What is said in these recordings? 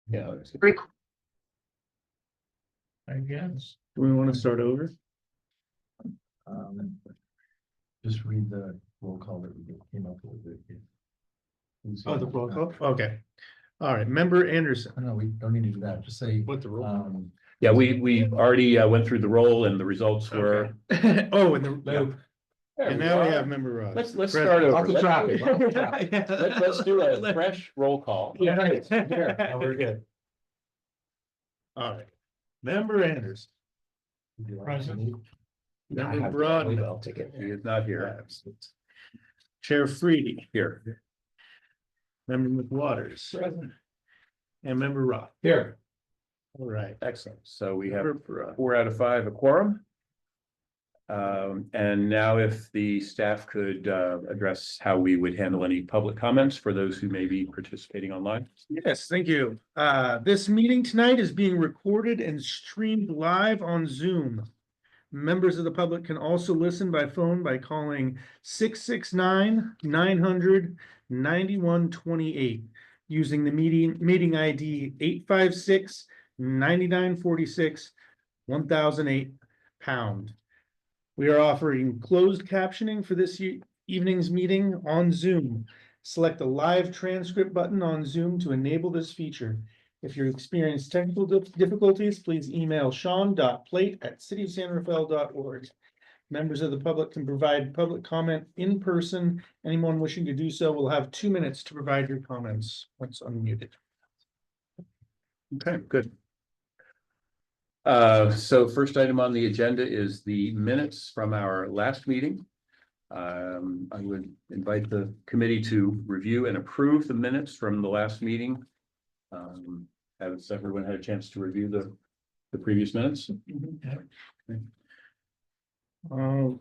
Yeah. I guess. Do we want to start over? Just read the roll call that we came up with. Oh, the roll call? Okay. All right, member Anderson. No, we don't need to do that. Just say. What the roll? Yeah, we already went through the roll and the results were. Oh, and the, There and we now we are. have member Ross. Let's Present. start over. Off the traffic. Let's do a fresh roll call. Yeah. Now we're good. All right, member Anderson. Present. Member Broadman. I'll take it. He is not here. Chair Freedy, Here. member McWaters, Present. and member Roth. Here. All right. Excellent. So we have Member Roth. 4 out of 5 a quorum. And now if the staff could address how we would handle any public comments for those who may be participating online. Yes, thank you. This meeting tonight is being recorded and streamed live on Zoom. Members of the public can also listen by phone by calling 669-900-9128 using the meeting ID 856-9946-1008#. We are offering closed captioning for this evening's meeting on Zoom. Select the live transcript button on Zoom to enable this feature. If you experience technical difficulties, please email sean.plate@cityofsanrafael.org. Members of the public can provide public comment in person. Anyone wishing to do so will have 2 minutes to provide your comments once unmuted. Okay, good. So first item on the agenda is the minutes from our last meeting. I would invite the committee to review and approve the minutes from the last meeting. Has everyone had a chance to review the previous minutes? Oh,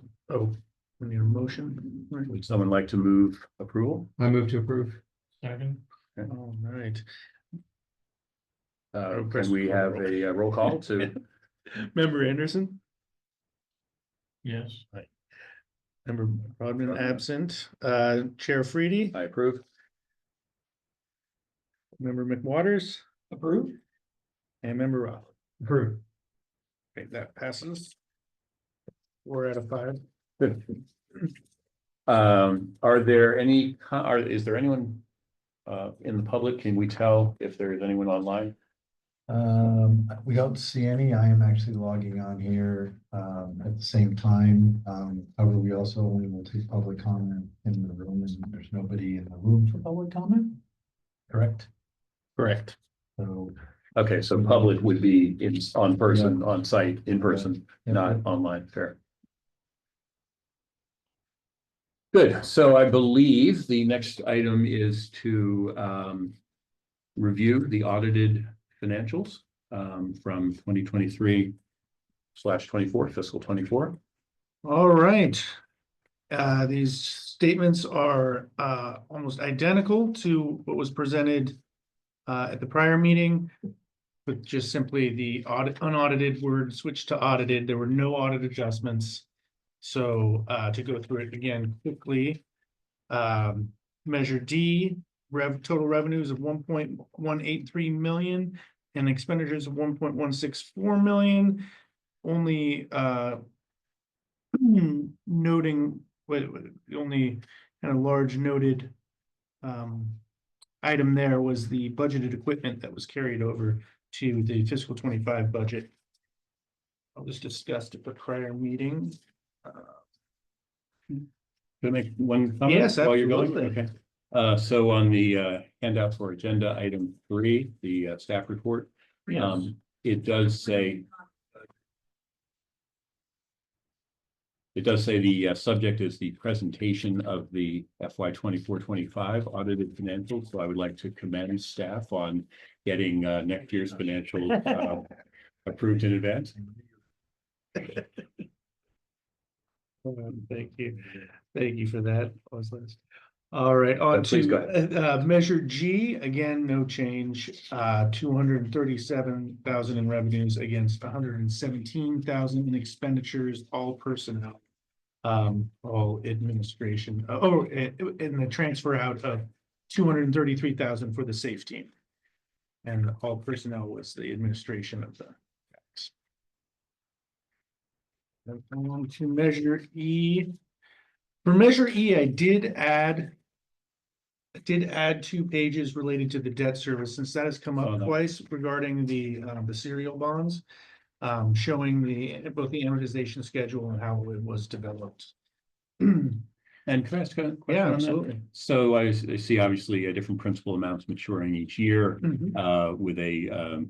we need a motion. Would someone like to move approval? I move to approve. Second. All right. Can we have a roll call to? Member Anderson, Yes. member Broadman absent, Chair Freedy, I approve. member McWaters, Approved. and member Roth. Approve. Okay, that passes. 4 out of 5. Good. Are there any, is there anyone in the public? Can we tell if there is anyone online? We don't see any. I am actually logging on here at the same time. However, we also only will take public comment in the room, and there's nobody in the room for public comment. Correct? Correct. So Okay, so public would be on person, on site, in person, not online. Fair. Good. So I believe the next item is to review the audited financials from 2023/24 fiscal 24. All right. These statements are almost identical to what was presented at the prior meeting, but just simply the unaudited word switched to audited. There were no audit adjustments. So to go through it again quickly, measure D, total revenues of 1.183 million and expenditures of 1.164 million. Only noting the only kind of large noted item there was the budgeted equipment that was carried over to the fiscal 25 budget. I'll just discuss at the prior meeting. Can I make one comment? Yes, while you're going? absolutely. Okay. So on the handout for agenda item 3, the staff report, it does say the subject is the presentation of the FY 24-25 audited financials. So I would like to commend staff on getting next year's financials approved in advance. Thank you. Thank you for that. All right, on Please go to measure G, again, no change, 237,000 in revenues against 117,000 in expenditures, all personnel. All administration, in the transfer out of 233,000 for the safe team. And all personnel was the administration of the tax. Then on to Measure E. For Measure E, I did add 2 pages related to the debt service, since that has come Oh, up no. twice regarding the serial bonds. Showing both the amortization schedule and how it was developed. And can I ask a question Yeah, on that? absolutely. So I see obviously a different principal amounts maturing each year, Mhm. with a,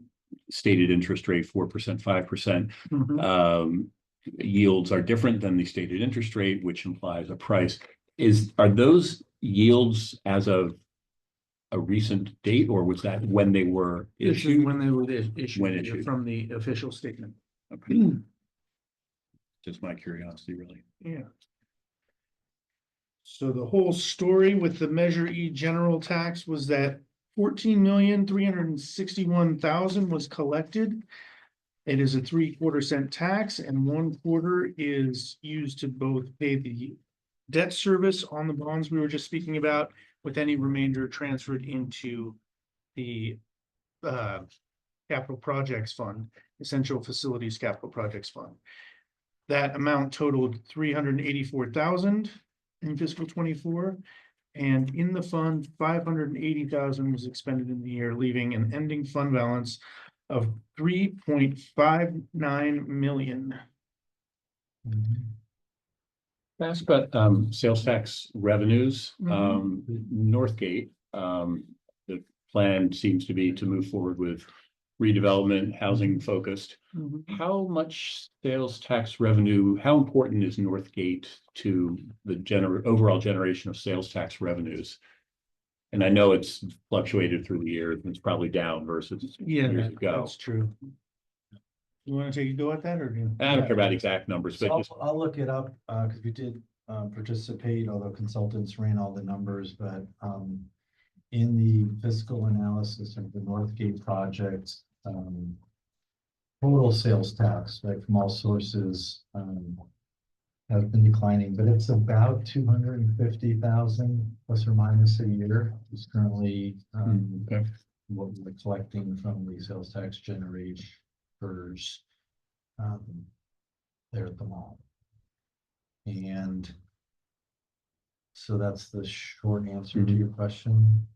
stated interest rate, 4%, 5%. Mhm. Yields are different than the stated interest rate, which implies a price. Are those yields as of a recent date, or was that when they were issued? When they were When issued issued. from the official statement. Okay. Just my curiosity, really. Yeah. So the whole story with the Measure E general tax was that 14,361,000 was collected. It is a 3/4 cent tax, and 1/4 is used to both pay the debt service on the bonds we were just speaking about, with any remainder transferred into the capital projects fund, essential facilities capital projects fund. That amount totaled 384,000 in fiscal 24. And in the fund, 580,000 was expended in the year, leaving an ending fund balance of 3.59 million. Ask about sales tax revenues. Northgate, the plan seems to be to move forward with redevelopment, housing focused. How much sales tax revenue, how important is Northgate to the overall generation of sales tax revenues? And I know it's fluctuated through the years, and it's probably down versus years ago. That's true. You want to take a go at that, or do you? I don't care about exact numbers, So but just, I'll look it up, because we did participate, although consultants ran all the numbers, but in the fiscal analysis of the Northgate project, total sales tax, right, from all sources, has been declining, but it's about 250,000 plus or minus a year. Is currently okay. what we're collecting from the sales tax generators there at the mall. And so that's the short answer to your question.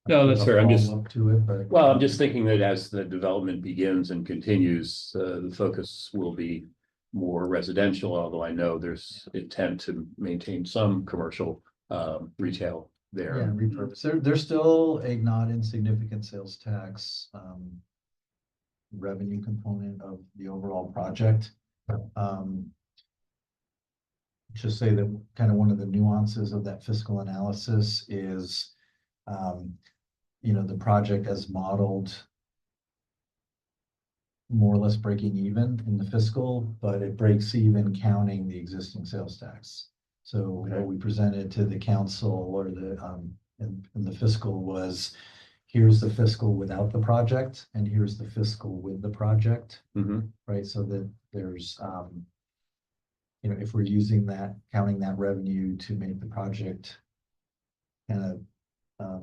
No, that's fair. I'm just, Follow up to it, but well, I'm just thinking that as the development begins and continues, the focus will be more residential, although I know there's intent to maintain some commercial retail yeah, there. and repurpose. There's still a not insignificant sales tax revenue component of the overall project. Just say that kind of one of the nuances of that fiscal analysis is, the project as modeled more or less breaking even in the fiscal, but it breaks even counting the existing sales tax. So what we presented to the council or the in the fiscal was, here's the fiscal without the project, and here's the fiscal with the project, right? So that there's if we're using that, counting that revenue to make the project kind of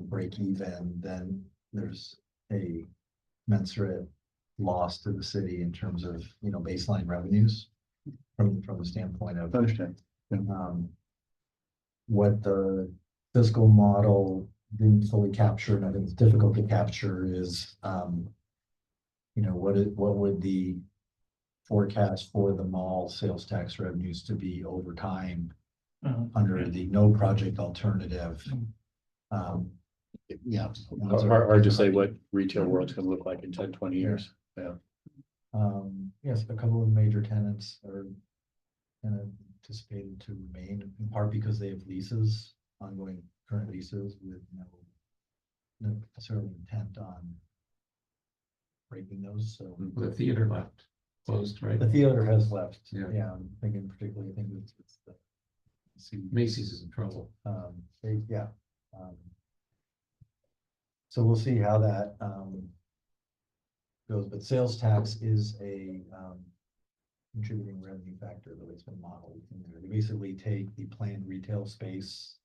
break even, then there's a commensurate loss to the city in terms of, baseline revenues from the standpoint of Understand. what the fiscal model didn't fully capture, and I think it's difficult to capture, is what would the forecast for the mall sales tax revenues to be over time under the no project alternative. Yeah. Hard to say what retail world's gonna look like in 10, 20 years. Yeah. Yes, a couple of major tenants are kind of anticipated to remain, in part because they have leases, ongoing current leases with no necessarily intent on breaking those, so. The theater left, closed, right? The theater has left. Yeah. Yeah, I'm thinking particularly, I think it's the. Macy's is in trouble. Yeah. So we'll see how that goes, but sales tax is a contributing revenue factor, the way it's been modeled in there. They basically take the planned retail space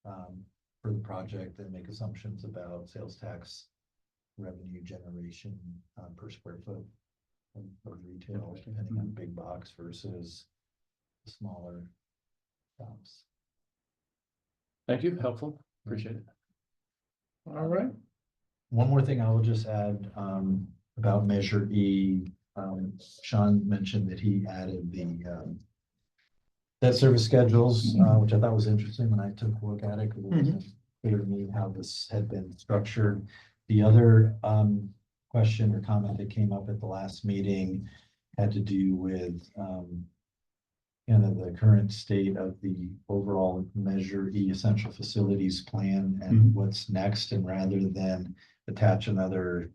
for the project and make assumptions about sales tax revenue generation per square foot of retail, depending on big box versus the smaller shops. Thank you, helpful, appreciate it. All right. One more thing I will just add about Measure E. Sean mentioned that he added the debt service schedules, which I thought was interesting when I took a look at it, because it wasn't clear to me how this had been structured. The other question or comment that came up at the last meeting had to do with the current state of the overall Measure E essential facilities plan and what's next. And rather than attach another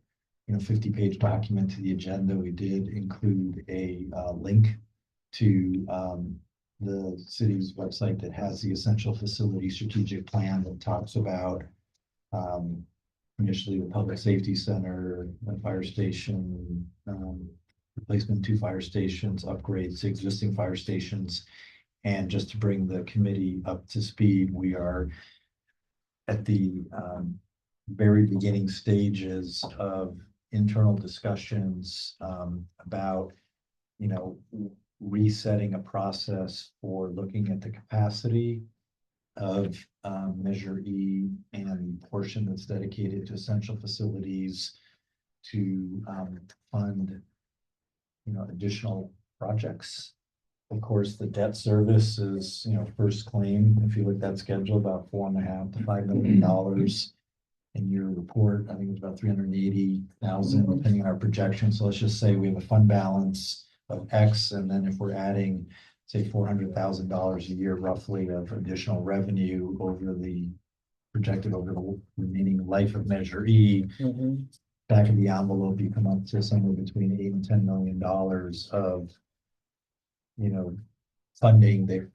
50-page document to the agenda, we did include a link to the city's website that has the essential facility strategic plan that talks about initially the public safety center, the fire station, replacement 2 fire stations, upgrades to existing fire stations. And just to bring the committee up to speed, we are at the very beginning stages of internal discussions about, resetting a process for looking at the capacity of Measure E and the portion that's dedicated to essential facilities to fund additional projects. Of course, the debt service is, first claim, if you look at that schedule, about $4.5 to $5 million. In your report, I think it's about 380,000, depending on our projection. So let's just say we have a fund balance of X, and then if we're adding, say, $400,000 a year roughly of additional revenue projected over the remaining life of Measure E, back of the envelope, you come up to somewhere between $8 and $10 million of, funding that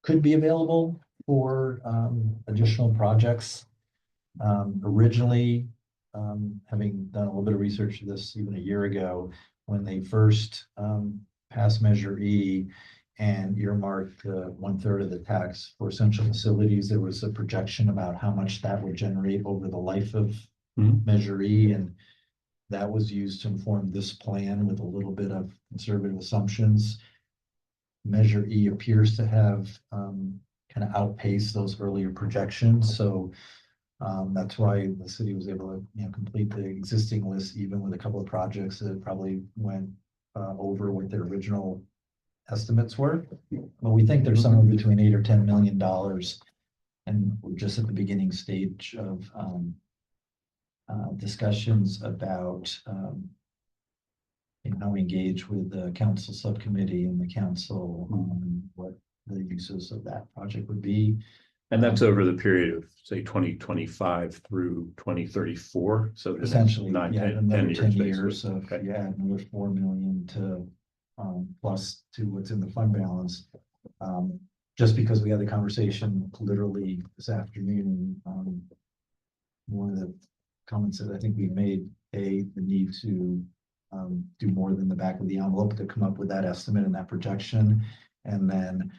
could be available for additional projects. Originally, having done a little bit of research to this even a year ago, when they first passed Measure E and earmarked 1/3 of the tax for essential facilities, there was a projection about how much that would generate over the life of Measure E, and that was used to inform this plan with a little bit of conservative assumptions. Measure E appears to have kind of outpaced those earlier projections, so that's why the city was able to complete the existing list, even with a couple of projects that probably went over what their original estimates were. But we think there's somewhere between $8 or $10 million, and we're just at the beginning stage of discussions about how we engage with the council subcommittee and the council on what the uses of that project would be. And that's over the period of, say, 2025 through 2034. So Essentially, 9, yeah, 10 another 10 years. years. So Okay. yeah, another 4 million to plus to what's in the fund balance. Just because we had the conversation literally this afternoon, one of the comments that I think we made, the need to do more than the back of the envelope to come up with that estimate and that projection. And then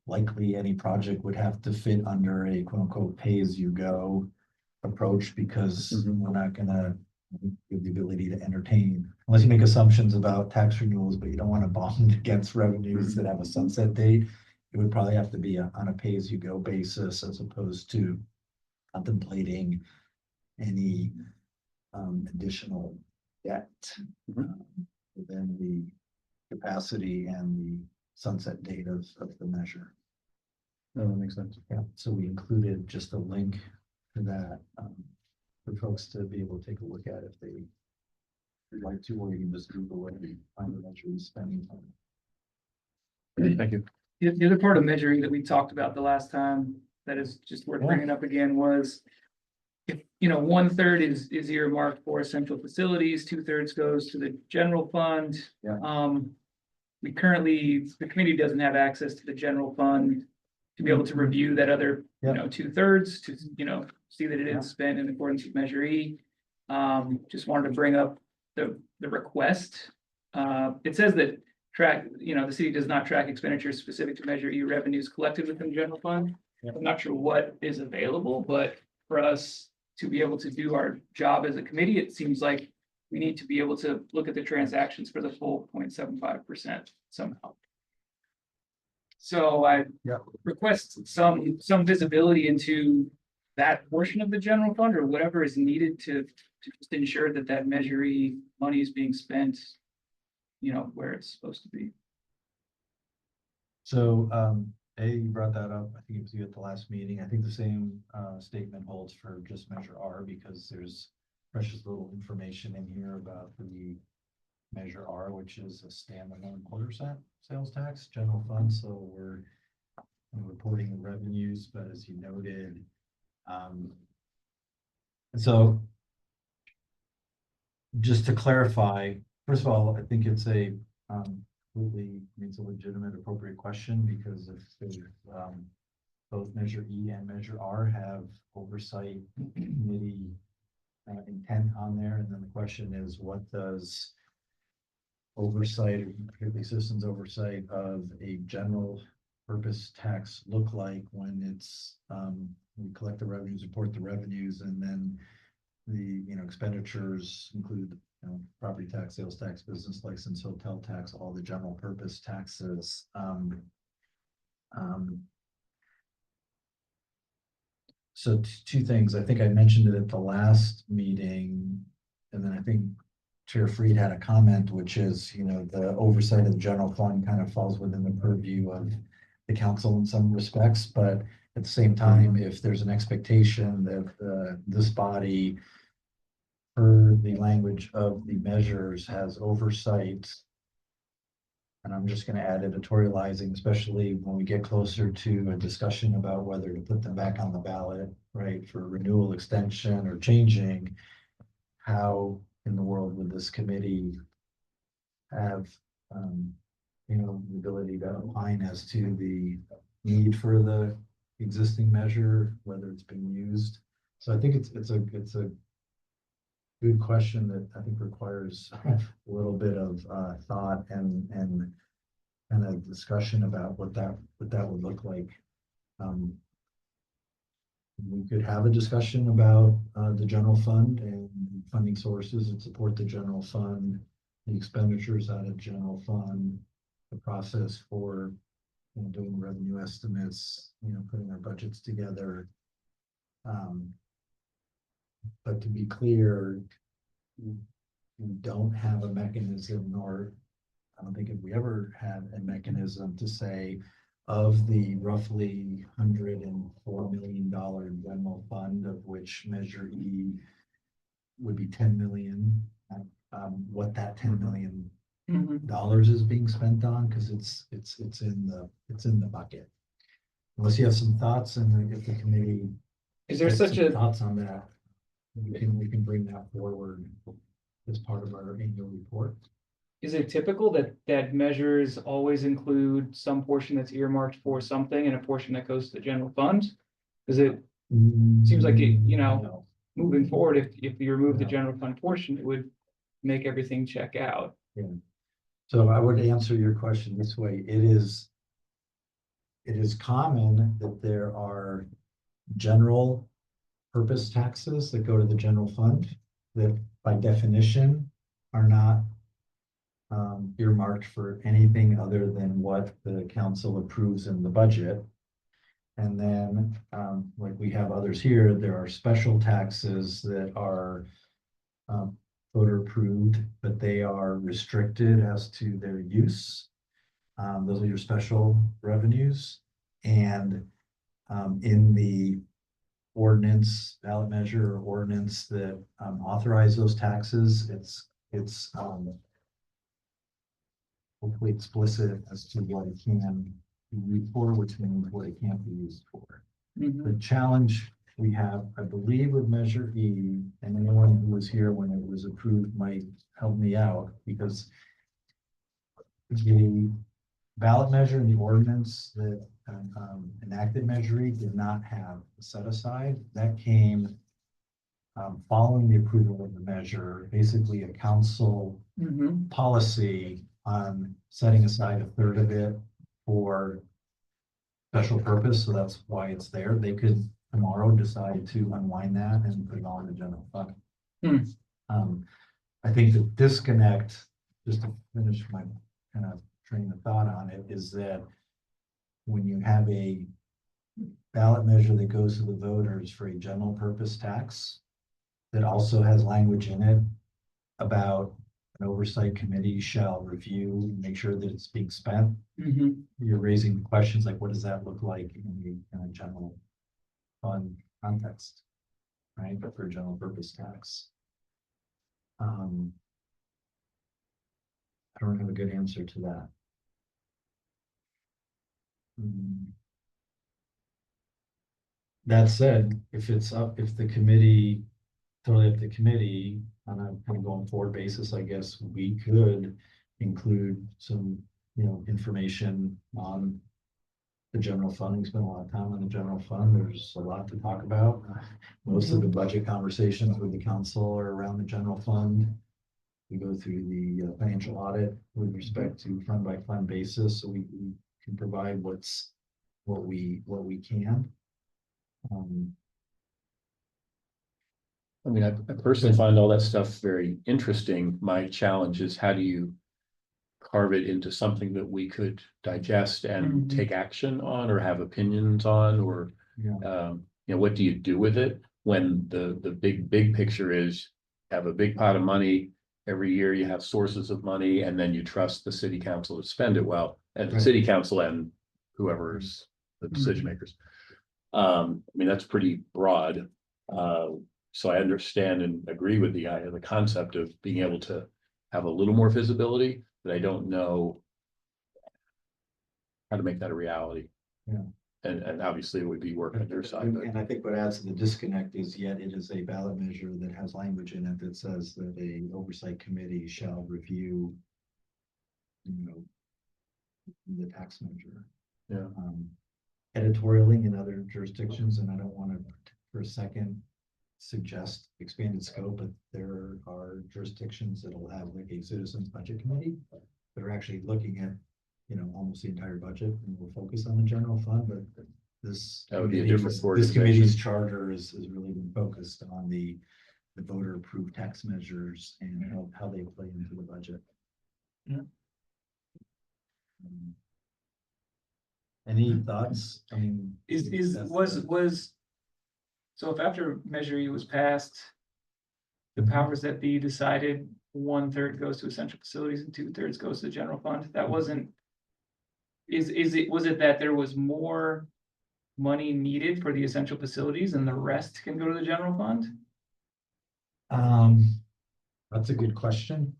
likely any project would have to fit under a quote unquote pay as you go approach, because we're not gonna give the ability to entertain, unless you make assumptions about tax renewals, but you don't want to bond against revenues that have a sunset date. It would probably have to be on a pay as you go basis, as opposed to contemplating any additional debt within the capacity and the sunset date of the measure. No, that makes sense. Yeah, so we included just a link to that for folks to be able to take a look at if they would like to, or you can just Google it and find the measure spending time. Thank you. The other part of measuring that we talked about the last time that is just worth bringing up again was, if 1/3 is earmarked for essential facilities, 2/3 goes to the general fund. Yeah. We currently, the committee doesn't have access to the general fund to be able to review that other, 2/3 to, see that it is spent in accordance with Measure E. Just wanted to bring up the request. It says that the city does not track expenditures specific to Measure E revenues collected within the general fund. I'm not sure what is available, but for us, to be able to do our job as a committee, it seems like we need to be able to look at the transactions for the full 0.75% somehow. So I Yeah. request some visibility into that portion of the general fund or whatever is needed to just ensure that that Measure E money is being spent, where it's supposed to be. So, you brought that up, I think it was you at the last meeting. I think the same, statement holds for just Measure R, because there's precious little information in here about the Measure R, which is a standalone 1/4% sales tax general fund, so we're reporting the revenues, but as you noted, so just to clarify, first of all, I think it's a, completely, it's a legitimate, appropriate question, because if there's, both Measure E and Measure R have oversight committee intent on there, and then the question is, what does oversight, or particularly citizens oversight of a general purpose tax look like when it's, we collect the revenues, report the revenues, and then the, expenditures include, property tax, sales tax, business license, hotel tax, all the general purpose taxes. So two things, I think I mentioned it at the last meeting, and then I think Chair Fried had a comment, which is, the oversight of the general fund kind of falls within the purview of the council in some respects, but at the same time, if there's an expectation that this body, per the language of the measures, has oversight, and I'm just going to add editorializing, especially when we get closer to a discussion about whether to put them back on the ballot, right, for renewal, extension, or changing, how in the world would this committee have, the ability to opine as to the need for the existing measure, whether it's been used. So I think it's a good question that I think requires a little bit of thought and kind of discussion about what that would look like. We could have a discussion about the general fund and funding sources that support the general fund, the expenditures out of general fund, the process for doing revenue estimates, putting our budgets together. But to be clear, we don't have a mechanism, nor I don't think if we ever had a mechanism to say, of the roughly $104 million general fund, of which Measure E would be 10 million, what that $10 million is being spent on, because it's in the bucket. Unless you have some thoughts, and if the committee Is there has such some a, thoughts on that, we can bring that forward as part of our annual report. is it typical that measures always include some portion that's earmarked for something and a portion that goes to the general fund? Is it, seems like it, No. moving forward, if you remove the No. general fund portion, it would make everything check out. Yeah. So I would answer your question this way. It is common that there are general purpose taxes that go to the general fund that by definition are not earmarked for anything other than what the council approves in the budget. And then, like we have others here, there are special taxes that are voter approved, but they are restricted as to their use. Those are your special revenues. And in the ordinance, ballot measure or ordinance that authorize those taxes, it's hopefully explicit as to what it can be used for, which means what it can't be used for. The challenge we have, I believe, with Measure E, and anyone who was here when it was approved might help me out, because the ballot measure and the ordinance that enacted Measure E did not have a set aside. That came following the approval of the measure, basically a council policy on setting aside a third of it for special purpose. So that's why it's there. They could tomorrow decide to unwind that and put it all in the general fund. Hmm. I think the disconnect, just to finish my kind of train of thought on it, is that when you have a ballot measure that goes to the voters for a general purpose tax that also has language in it about an oversight committee shall review and make sure that it's being spent. Mhm. You're raising questions like, what does that look like in a general fund context? Right, but for a general purpose tax. I don't have a good answer to that. That said, if the committee, totally up to the committee, on a kind of going forward basis, I guess we could include some, information on the general fund. We spent a lot of time on the general fund. There's a lot to talk about. Most of the budget conversations with the council are around the general fund. We go through the financial audit with respect to fund by fund basis, so we can provide what we can. I mean, I personally find all that stuff very interesting. My challenge is how do you carve it into something that we could digest and Mhm. take action on or have opinions on, or, Yeah. what do you do with it when the big picture is have a big pot of money. Every year you have sources of money and then you trust the city council to spend it well, and the Right. city council and whoever's the decision makers. I mean, that's pretty broad. So I understand and agree with the concept of being able to have a little more visibility, but I don't know how to make that a reality. Yeah. And obviously it would be work on your side, but And I think what adds to the disconnect is yet it is a ballot measure that has language in it that says that a oversight committee shall review, the tax measure. yeah, Editorially in other jurisdictions, and I don't want to for a second suggest expanded scope, but there are jurisdictions that will have like a citizens budget committee that are actually looking at, almost the entire budget and will focus on the general fund, but this. That would be a different This committee's organization. charter is really been focused on the voter approved tax measures and how they play into the budget. Yeah. Any thoughts? I mean. So if after Measure E was passed, the powers that be decided 1/3 goes to essential facilities and 2/3 goes to the general fund, that wasn't. Was it that there was more money needed for the essential facilities and the rest can go to the general fund? That's a good question.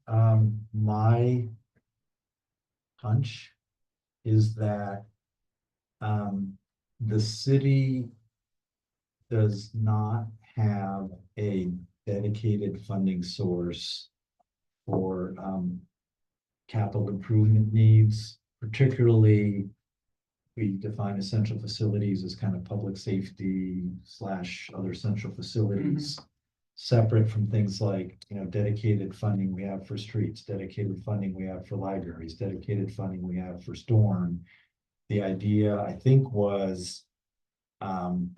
My hunch is that the city does not have a dedicated funding source for capital improvement needs, particularly we define essential facilities as kind of public safety / other essential facilities. Separate from things like, dedicated funding we have for streets, dedicated funding we have for libraries, dedicated funding we have for storm. The idea, I think, was rather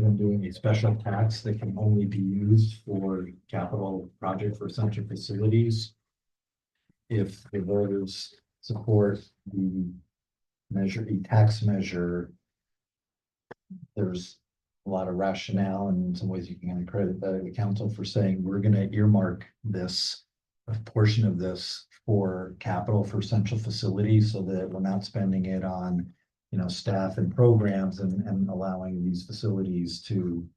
than doing a special tax that can only be used for capital project for essential facilities, if the voters support the Measure E tax measure, there's a lot of rationale, and in some ways you can kind of credit the council for saying, we're gonna earmark this, a portion of this for capital for essential facilities so that we're not spending it on, staff and programs and allowing these facilities to,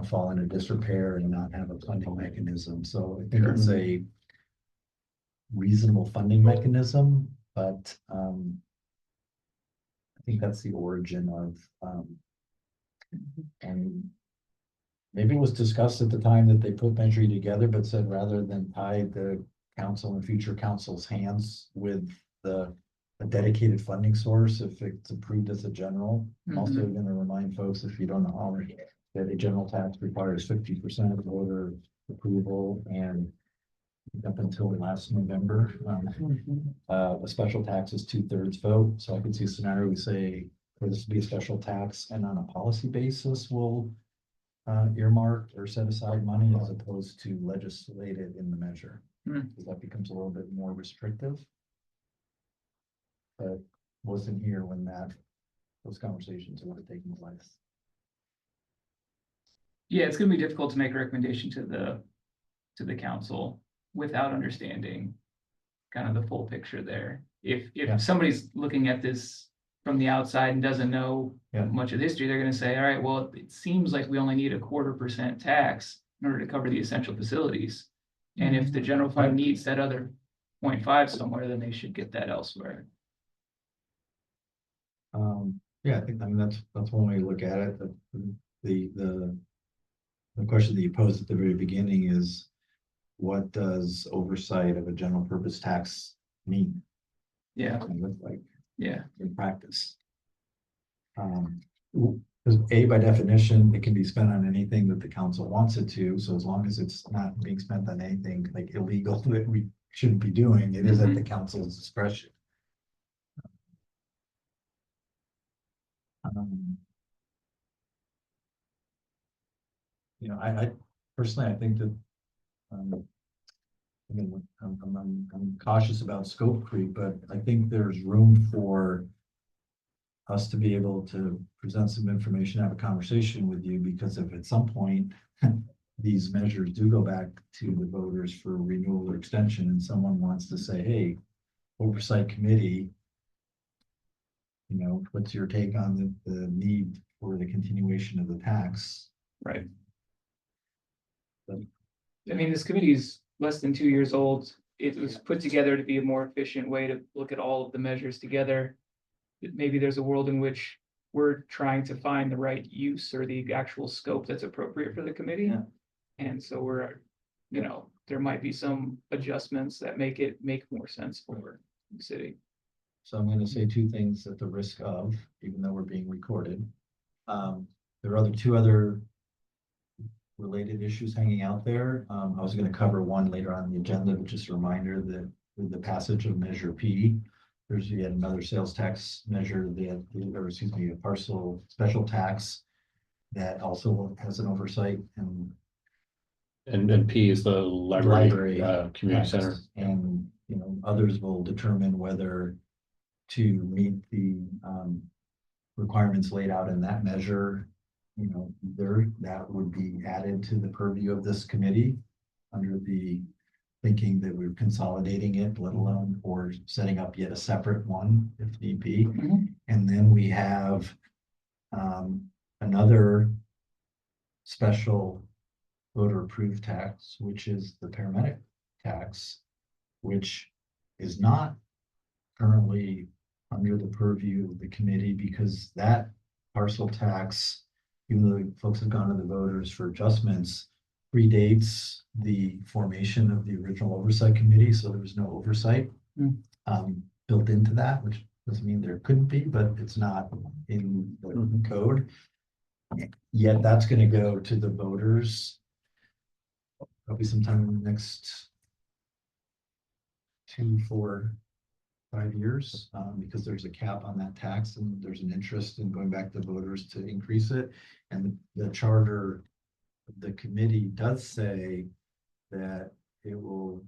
fall into disrepair and not have a funding mechanism. So I think it's a reasonable funding mechanism, but I think that's the origin of and maybe it was discussed at the time that they put Measure E together, but said rather than tie the council and future council's hands with a dedicated funding source, if it's approved as a general. I'm also going to remind folks, if you don't know already, that a general tax requires 50% of voter approval, and up until last November, a special tax is 2/3 vote. So I could see a scenario we say for this to be a special tax and on a policy basis will earmark or set aside money as opposed to legislate it in the measure. Hmm. Because that becomes a little bit more restrictive. But wasn't here when those conversations were taking place. Yeah, it's gonna be difficult to make a recommendation to the council without understanding kind of the full picture there. If Yeah. somebody's looking at this from the outside and doesn't know Yeah. much of the history, they're gonna say, all right, well, it seems like we only need 1/4% tax in order to cover the essential facilities. And if the general fund needs that other 0.5 somewhere, then they should get that elsewhere. Yeah, I think, that's one way to look at it. The question that you posed at the very beginning is, what does oversight of a general purpose tax mean? Yeah, And look like yeah, in practice? Because by definition, it can be spent on anything that the council wants it to, so as long as it's not being spent on anything like illegal that we shouldn't be doing, it is at the council's discretion. I personally, I think that, again, I'm cautious about scope creep, but I think there's room for us to be able to present some information, have a conversation with you, because if at some point these measures do go back to the voters for renewal or extension, and someone wants to say, hey, oversight committee, what's your take on the need for the continuation of the tax? right. But- I mean, this committee is less than 2 years old. It was put together to be a more efficient way to look at all of the measures together. Maybe there's a world in which we're trying to find the right use or the actual scope that's appropriate for the committee. Yeah. And so there might be some adjustments that make more sense for the city. So I'm going to say two things at the risk of, even though we're being recorded. There are two other related issues hanging out there. I was going to cover one later on the agenda, but just a reminder that with the passage of Measure P, there's yet another sales tax measure a parcel special tax that also has an oversight And P is the library, community tax. center. And, others will determine whether to meet the requirements laid out in that measure, that would be added to the purview of this committee under the thinking that we're consolidating it, let alone or setting up yet a separate one if need be. And then we have another special voter approved tax, which is the paramedic tax, which is not currently under the purview of the committee, because that parcel tax, even though the folks have gone to the voters for adjustments, predates the formation of the original oversight committee, so there was no oversight built into that, which doesn't mean there couldn't be, but it's not in the code. Yet that's going to go to the voters probably sometime in the next 2, 4, 5 years, because there's a cap on that tax and there's an interest in going back to voters to increase it. And the charter of the committee does say that it will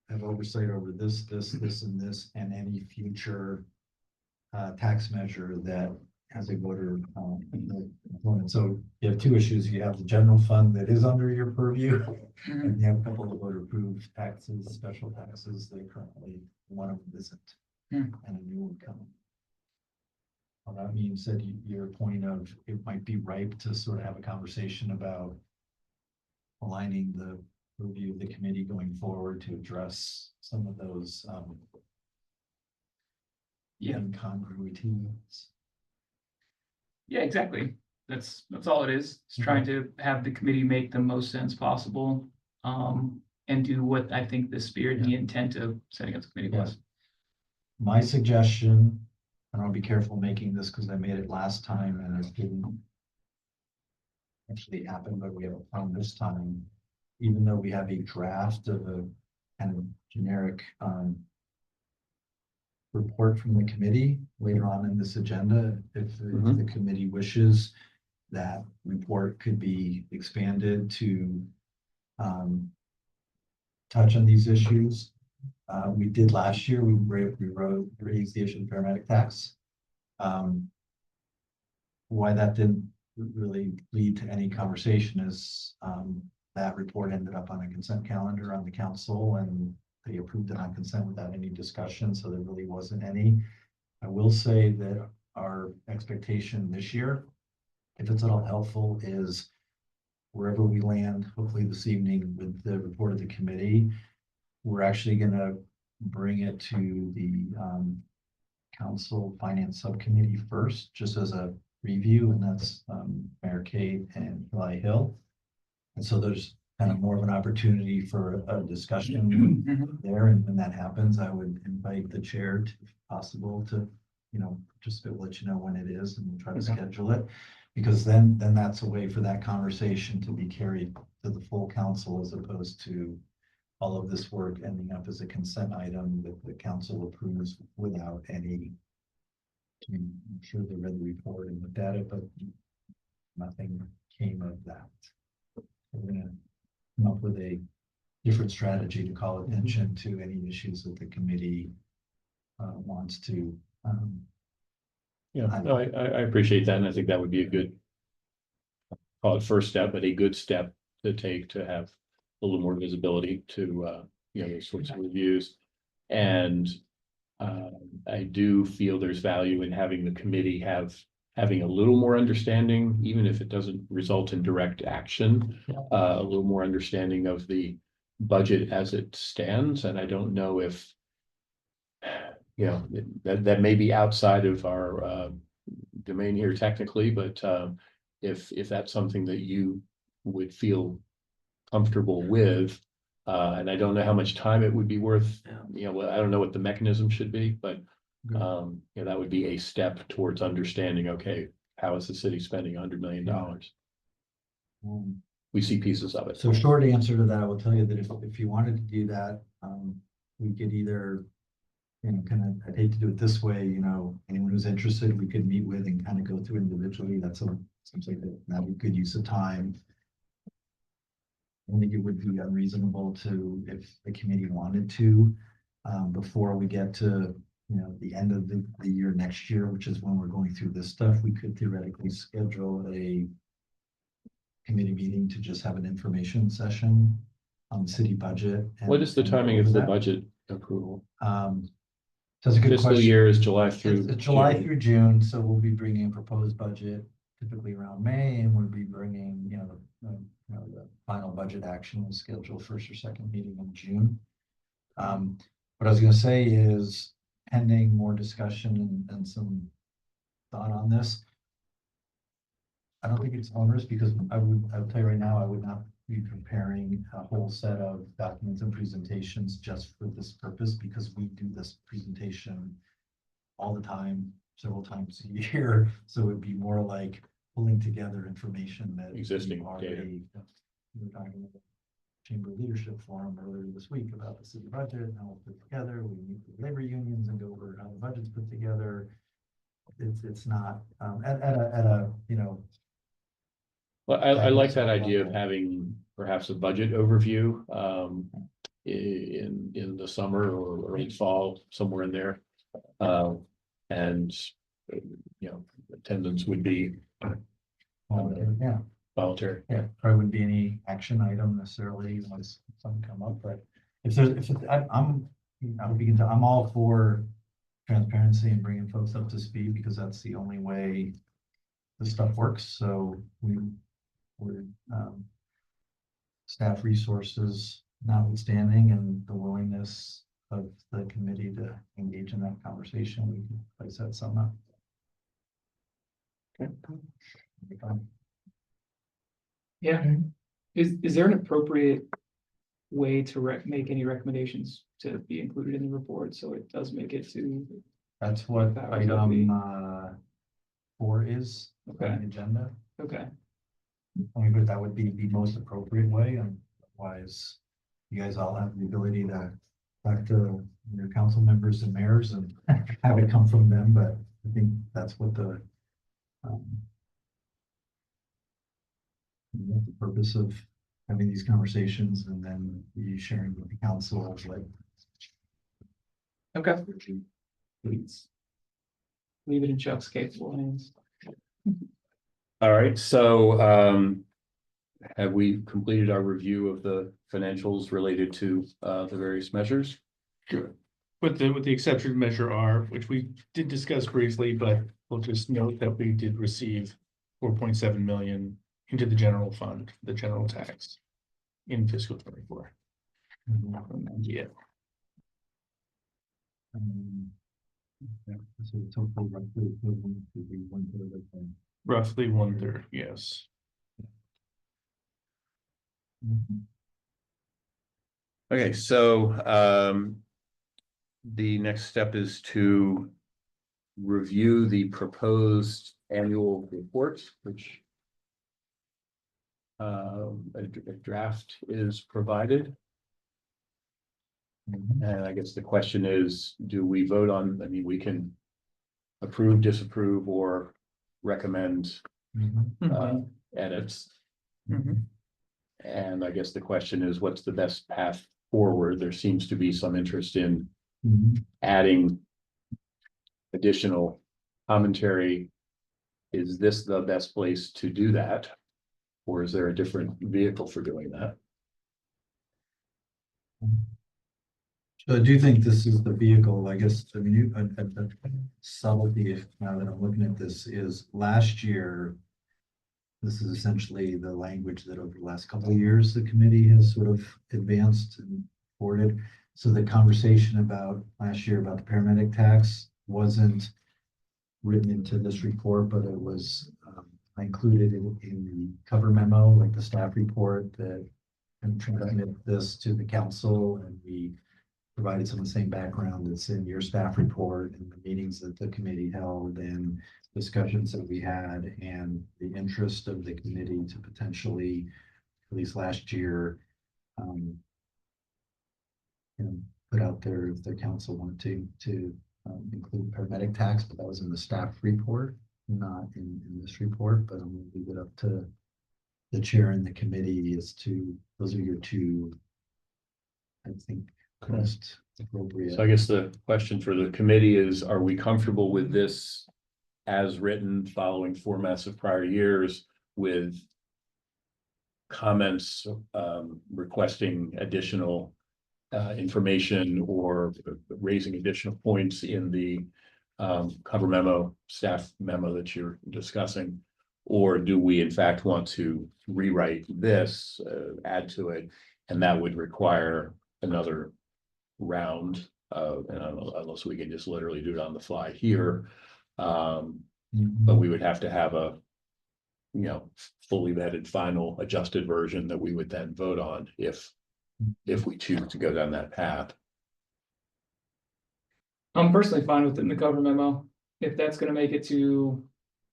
have oversight over this, and this, and any future tax measure that has a voter component. So you have two issues. You have the general fund that is under your purview, and you have a couple of voter approved taxes, special taxes that currently one of them isn't, and a new one coming. Well, that being said, your point of it might be ripe to sort of have a conversation about aligning the review of the committee going forward to address some of those incongruities. Yeah, exactly. That's all it is. It's trying to have the committee make the most sense possible, and do what I think the spirit and the intent of setting up the committee was. My suggestion, and I'll be careful making this because I made it last time and it didn't actually happen, but we have a plan this time. Even though we have a draft of a kind of generic report from the committee later on in this agenda. If the committee wishes, that report could be expanded to touch on these issues. We did last year, we raised the issue of paramedic tax. Why that didn't really lead to any conversation is that report ended up on a consent calendar on the council, and they approved it on consent without any discussion, so there really wasn't any. I will say that our expectation this year, if it's at all helpful, is wherever we land, hopefully this evening with the report of the committee, we're actually gonna bring it to the council finance subcommittee first, just as a review, and that's Mayor Kate and Eli Hill. And so there's kind of more of an opportunity for a discussion there, and when that happens, I would invite the chair to, if possible, to, just to let you know when it is, and we'll try to schedule it. Because then that's a way for that conversation to be carried to the full council, as opposed to all of this work ending up as a consent item that the council approves without any. I'm sure they read the report and looked at it, but nothing came of that. We're gonna come up with a different strategy to call attention to any issues that the committee wants to. Yeah, no, I appreciate that, and I think that would be a good, call it first step, but a good step to take to have a little more visibility to, those sorts of reviews. And I do feel there's value in having the committee having a little more understanding, even if it doesn't result in direct action, a little more understanding of the budget as it stands. And I don't know if, that may be outside of our domain here technically, but if that's something that you would feel comfortable with, and I don't know how much time it would be worth, I don't know what the mechanism should be, but that would be a step towards understanding, okay, how is the city spending $100 million? We see pieces of it. So short answer to that, I will tell you that if you wanted to do that, we could either, I'd hate to do it this way, anyone who's interested, we could meet with and kind of go through individually. Seems like that'd be good use of time. I think it would be unreasonable to, if the committee wanted to, before we get to, the end of the year next year, which is when we're going through this stuff, we could theoretically schedule a committee meeting to just have an information session on the city budget. What is the timing of the budget approval? That's a good Fiscal question. year is July through. It's July June. through June, so we'll be bringing a proposed budget typically around May, and we'll be bringing, the final budget action will schedule first or second meeting in June. What I was going to say is, pending more discussion and some thought on this, I don't think it's onerous, because I'll tell you right now, I would not be preparing a whole set of documents and presentations just for this purpose, because we do this presentation all the time, several times a year. So it'd be more like pulling together information that Existing we've already. data. We were talking about the Chamber Leadership Forum earlier this week about the city budget and how it's put together. We meet with labor unions and go over how the budget's put together. It's not at a Well, I like that idea of having perhaps a budget overview in the summer or early fall, somewhere in there. And attendance would be yeah. voluntary. Yeah, probably wouldn't be any action item necessarily unless something come up, but I'm all for transparency and bringing folks up to speed, because that's the only way this stuff works. So we're staff resources notwithstanding, and the willingness of the committee to engage in that conversation, we can place that sum up. Okay. Be fine. Yeah. Is there an appropriate way to make any recommendations to be included in the report, so it does make it to? That's what That was lovely. item 4 is on Okay. the agenda. Okay, I mean, but that would be the most appropriate way, and otherwise, you guys all have the ability to back to your council members and mayors and have it come from them, but I think that's what um, the purpose of having these conversations and then you sharing with the council, like. Okay, Please. leave it in Chuck's capable hands. All right, so have we completed our review of the financials related to the various measures? Sure. With the exception of Measure R, which we did discuss briefly, but we'll just note that we did receive 4.7 million into the general fund, the general tax in fiscal 24. Yeah, So total roughly equivalent to be 1/3 of the. roughly 1/3, yes. Okay, so the next step is to review the proposed annual report, which a draft is provided. And I guess the question is, do we vote on, I mean, we can approve, disapprove, or recommend edits. Mhm. And I guess the question is, what's the best path forward? There seems to be some interest in adding additional commentary. Is this the best place to do that? Or is there a different vehicle for doing that? So I do think this is the vehicle, I guess, I mean, a subtlety, if now that I'm looking at this, is last year. This is essentially the language that over the last couple of years, the committee has sort of advanced and forwarded. So the conversation about last year about the paramedic tax wasn't written into this report, but it was I included in the cover memo, like the staff report that and transmitted this to the council, and we provided some of the same background that's in your staff report and the meetings that the committee held and discussions that we had and the interest of the committee to potentially, at least last year, put out there if the council wanted to include paramedic tax, but that was in the staff report, not in this report, but I'm gonna leave it up to the chair and the committee as to, those are your two, I think, most appropriate. So I guess the question for the committee is, are we comfortable with this as written, following formats of prior years, with comments requesting additional information or raising additional points in the cover memo, staff memo that you're discussing? Or do we in fact want to rewrite this, add to it, and that would require another round of, and I don't know, unless we can just literally do it on the fly here. But we would have to have a, fully vetted, final adjusted version that we would then vote on if we choose to go down that path. I'm personally fine with it in the cover memo, if that's gonna make it to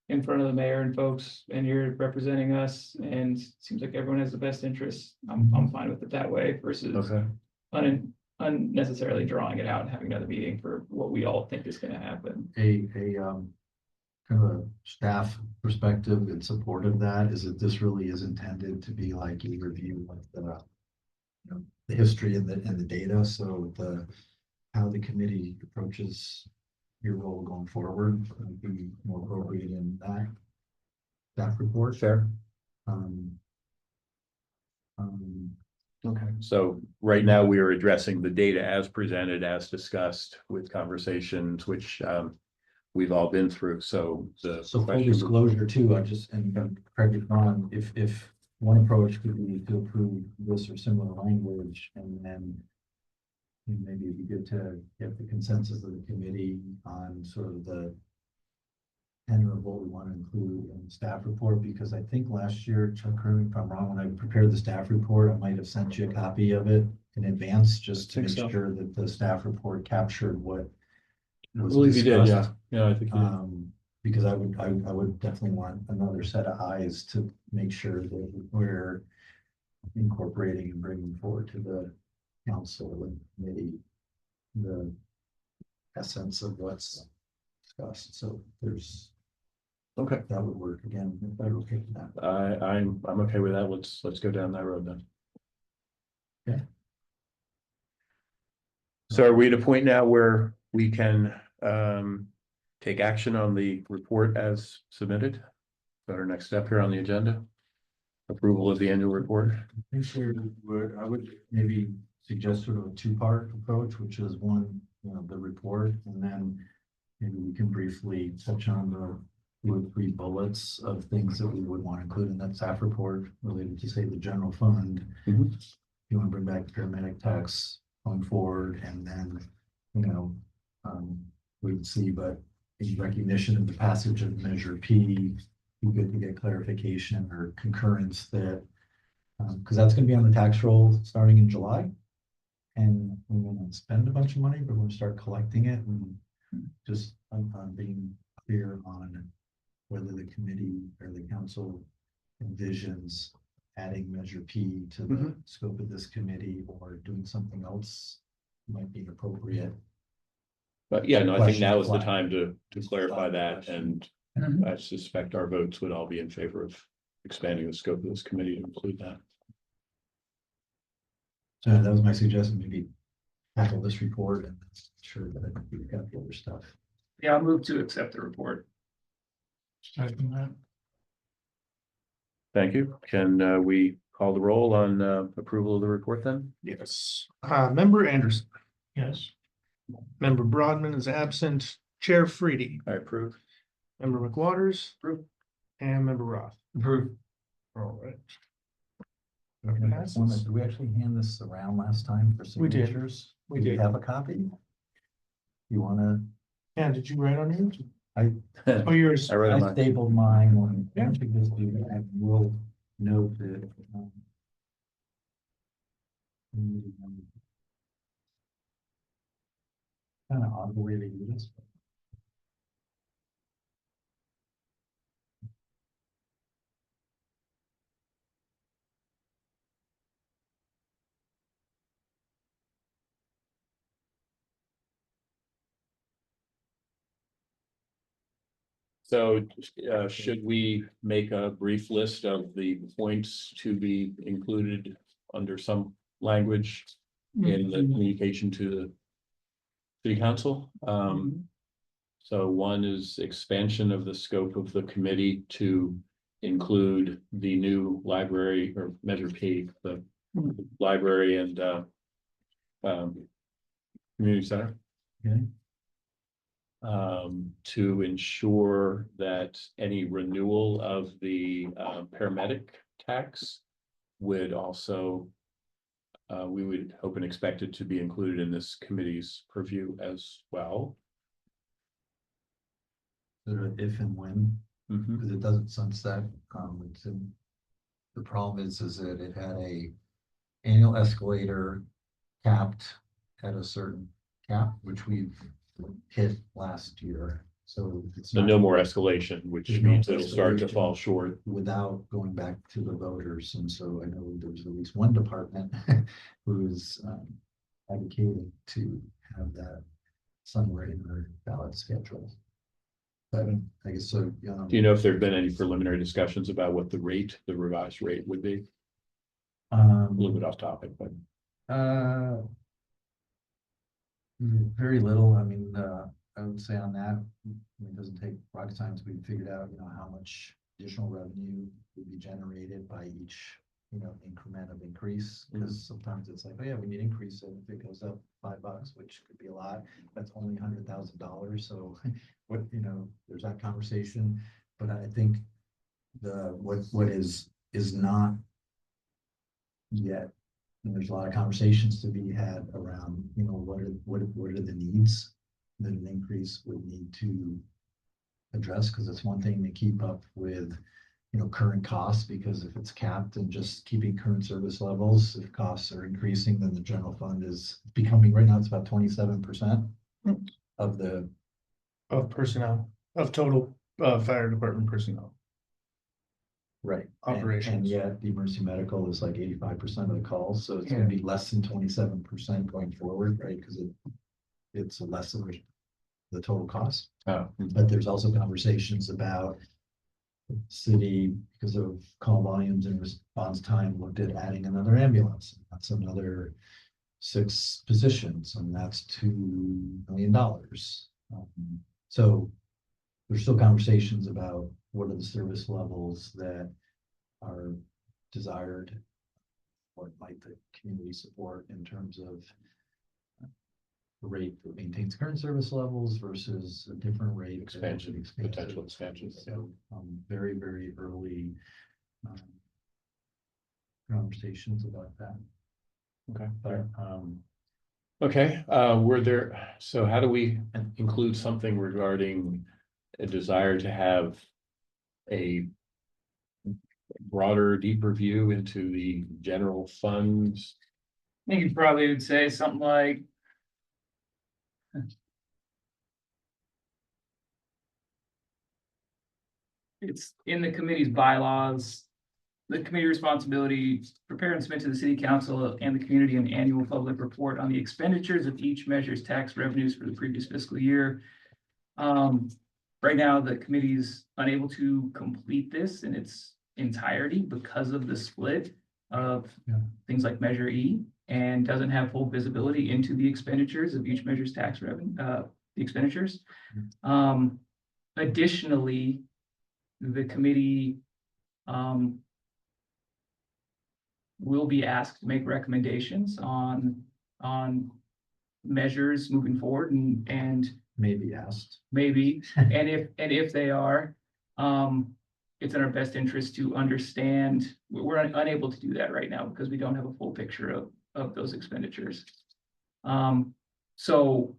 in front of the mayor and folks, and you're representing us, and it seems like everyone has the best interests. I'm fine with it that way versus unnecessarily drawing it out and having another meeting for what we all think is gonna happen. A kind of a staff perspective in support of that is that this really is intended to be like a review of the history and the data. So how the committee approaches your role going forward would be more appropriate in that staff report. Fair. Okay, so right now we are addressing the data as presented, as discussed with conversations, which we've all been through. So So full disclosure too, I just, and correct me if I'm wrong, if one approach could be to approve this or similar language, and then maybe it'd be good to get the consensus of the committee on sort of the tenor of what we want to include in the staff report, because I think last year, Chuck, correct me if I'm wrong, when I prepared the staff report, I might have sent you a copy of it in advance, just to make sure that the staff report captured what was discussed. Yeah, I think you did. Because I would definitely want another set of eyes to make sure that we're incorporating and bringing forward to the council and committee the essence of what's discussed, so there's, Okay, that would work again, if they're okay with that. I'm okay with that. Let's go down that road then. Okay. So are we at a point now where we can take action on the report as submitted? Is that our next step here on the agenda? Approval of the annual report? I think I would maybe suggest sort of a two-part approach, which is one, the report, and then maybe we can briefly touch on the 2 or 3 bullets of things that we would want to include in that staff report related to, say, the general fund. Mhm. You want to bring back the paramedic tax going forward, and then, we would see, but in recognition of the passage of Measure P, we good to get clarification or concurrence that, because that's going to be on the tax roll starting in July. And we're going to spend a bunch of money, but we're going to start collecting it, and just on being clear on whether the committee or the council envisions adding Measure P to the scope of this committee or doing something else might be appropriate. But yeah, no, I think Question now is the flag. time to clarify that, Question. and I suspect our votes would all be in favor of expanding the scope of this committee to include that. So that was my suggestion, maybe tackle this report and ensure that we've got the other stuff. Yeah, I'll move to accept the report. Second that. Thank you. Can we call the roll on approval of the report then? Yes. Member Anderson, Yes. member Broadman is absent, Chair Freedy, I approve. member McWaters. Approve. And member Roth. Approve. All right. Did we actually hand this around last time for We did. signatures? We Do did. have a copy? You wanna, Yeah, did you write on yours? I, Oh, yours. I read I them. stapled mine on, Yeah. I think this do that, and we'll note that. Kind of odd the way they do this. but So should we make a brief list of the points to be included under some language in the communication to the city council? So one is expansion of the scope of the committee to include the new library or Measure P, the library and community center. Okay. To ensure that any renewal of the paramedic tax would also we would hope and expect it to be included in this committee's purview as well. Sort of if and when, Mhm. because it doesn't sunset, it's in, the problem is that it had a annual escalator capped at a certain cap, which we've hit last year, so it's So not no more escalation, which There's no means it'll start to escalation. fall short. without going back to the voters, and so I know there's at least one department who's advocating to have that somewhere in their ballot schedule. But I guess so, Do you know if there've been any preliminary discussions about what the rate, the revised rate would be? A little bit off topic, but very little, I mean, I would say on that, it doesn't take rocket science, we figured out, how much additional revenue would be generated by each, increment of increase, because sometimes it's like, oh yeah, we need increase, and if it goes up $5, which could be a lot, that's only $100,000, so what, there's that conversation, but I think what is not yet, and there's a lot of conversations to be had around, what are the needs that an increase would need to address, because it's one thing to keep up with, current costs, because if it's capped and just keeping current service levels, if costs are increasing, then the general fund is becoming, right now, it's about 27% of the, Of personnel, of total, fire department personnel. right. Operations. And yet the emergency medical is like 85% of the calls, so it's gonna be less than 27% going forward, right? Because it's a less of the total cost. Oh, But there's also conversations about the city, because of call volumes and response time, looked at adding another ambulance. That's another 6 positions, and that's $2 million. So there's still conversations about what are the service levels that are desired. What might the community support in terms of a rate that maintains current service levels versus a different rate. Expansion, potential expansion. So, very, very early um, conversations about that. Okay. But, Okay, so how do we include something regarding a desire to have a broader, deeper view into the general funds? I think you probably would say something like. It's in the committee's bylaws. The committee responsibility, prepare and submit to the city council and the community an annual public report on the expenditures of each measure's tax revenues for the previous fiscal year. Right now, the committee's unable to complete this in its entirety because of the split of things like Measure E, and doesn't have full visibility into the expenditures of each measure's tax revenue, the expenditures. Additionally, the committee will be asked to make recommendations on measures moving forward and maybe asked. maybe, and if they are, it's in our best interest to understand. We're unable to do that right now because we don't have a full picture of those expenditures. So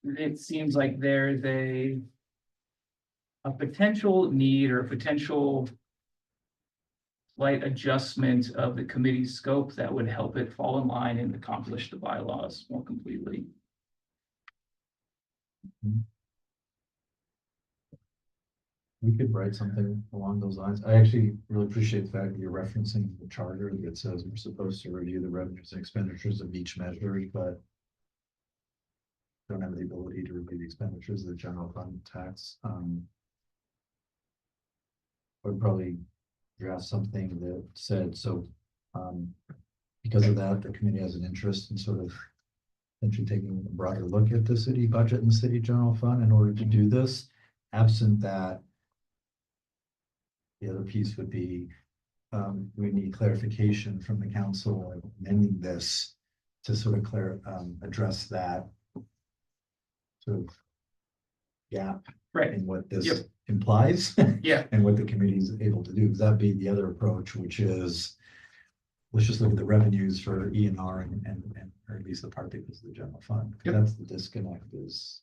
it seems like there's a potential need or a potential slight adjustment of the committee's scope that would help it fall in line and accomplish the bylaws more completely. We could write something along those lines. I actually really appreciate the fact that you're referencing the charter that says we're supposed to review the revenues and expenditures of each measure, but don't have the ability to review the expenditures of the general fund tax. I would probably draft something that said, so because of that, the committee has an interest in sort of potentially taking a broader look at the city budget and the city general fund in order to do this. Absent that, the other piece would be we need clarification from the council amending this to sort of address that sort of gap Right. in what this Yep. implies. Yeah. And what the committee is able to do, because that'd be the other approach, which is let's just look at the revenues for E&R and or at least the part that goes to the general fund. Yep. That's the disconnect is